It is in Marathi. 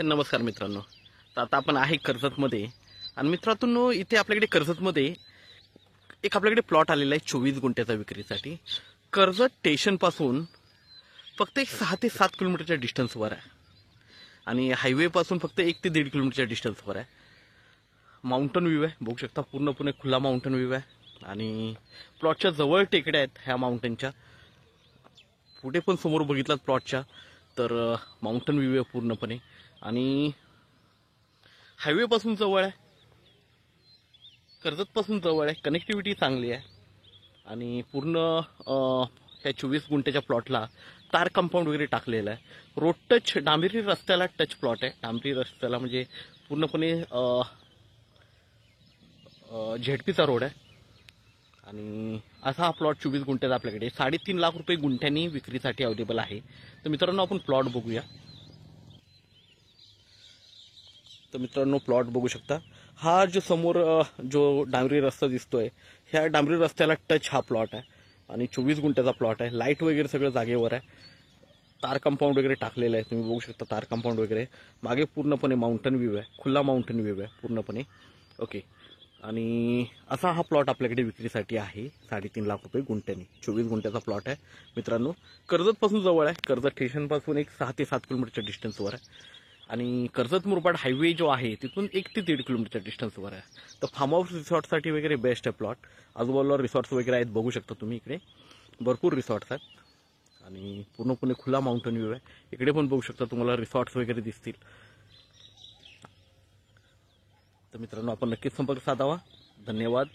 नमस्कार मित्रांनो. तर आता आपण आहे कर्जतमध्ये आणि मित्रांनो इथे आपल्याकडे कर्जतमध्ये एक आपल्याकडे प्लॉट आलेला आहे 24 गुंठ्याचा विक्रीसाठी. कर्जत स्टेशनपासून फक्त एक 6 ते 7 किलोमीटरच्या डिस्टन्सवर आहे आणि हायवेपासून फक्त 1 ते 1.5 किलोमीटरच्या डिस्टन्सवर आहे. माउंटन व्ह्यू आहे, बघू शकता पूर्णपणे खुला माउंटन व्ह्यू आहे आणि प्लॉटच्या जवळ टेकड्या आहेत. ह्या माउंटनच्या पुढे पण समोर बघितलात प्लॉटच्या तर माउंटन व्ह्यू आहे पूर्णपणे आणि हायवेपासून जवळ आहे, कर्जतपासून जवळ आहे, कनेक्टिव्हिटी चांगली आहे आणि पूर्ण ह्या 24 गुंठ्याच्या प्लॉटला तार कंपाऊंड वगैरे टाकलेलं आहे. रोड टच डांबरी रस्त्याला टच प्लॉट आहे. डांबरी रस्त्याला म्हणजे पूर्णपणे झेडपीचा रोड आहे आणि असा हा प्लॉट 24 गुंठ्याचा आपल्याकडे 3.5 लाख रुपये गुंठ्यांनी विक्रीसाठी अवेलेबल आहे. तर मित्रांनो आपण प्लॉट बघूया. तर मित्रांनो प्लॉट बघू शकता. हा जो समोर जो डांबरी रस्ता दिसतोय ह्या डांबरी रस्त्याला टच हा प्लॉट आहे आणि 24 गुंठ्याचा प्लॉट आहे. लाईट वगैरे सगळं जागेवर आहे. तार कंपाऊंड वगैरे टाकलेलं आहे, तुम्ही बघू शकता तार कंपाऊंड वगैरे. मागे पूर्णपणे माउंटन व्ह्यू आहे, खुला माउंटन व्ह्यू आहे पूर्णपणे. ओके. आणि असा हा प्लॉट आपल्याकडे विक्रीसाठी आहे 3.5 लाख रुपये गुंठ्याने. 24 गुंठ्याचा प्लॉट आहे मित्रांनो. कर्जतपासून जवळ आहे, कर्जत स्टेशनपासून एक 6 ते 7 किलोमीटरच्या डिस्टन्सवर आहे आणि कर्जत मुरबाड हायवे जो आहे तिथून 1 ते 1.5 किलोमीटरच्या डिस्टन्सवर आहे. तर फार्म हाऊस रिसॉर्टसाठी वगैरे बेस्ट आहे प्लॉट. आजूबाजूला रिसॉर्ट्स वगैरे आहेत, बघू शकता तुम्ही. इकडे भरपूर रिसॉर्ट्स आहेत आणि पूर्णपणे खुला माउंटन व्ह्यू आहे. इकडे पण बघू शकता तुम्हाला रिसॉर्ट्स वगैरे दिसतील. तर मित्रांनो आपण नक्कीच संपर्क साधावा. धन्यवाद.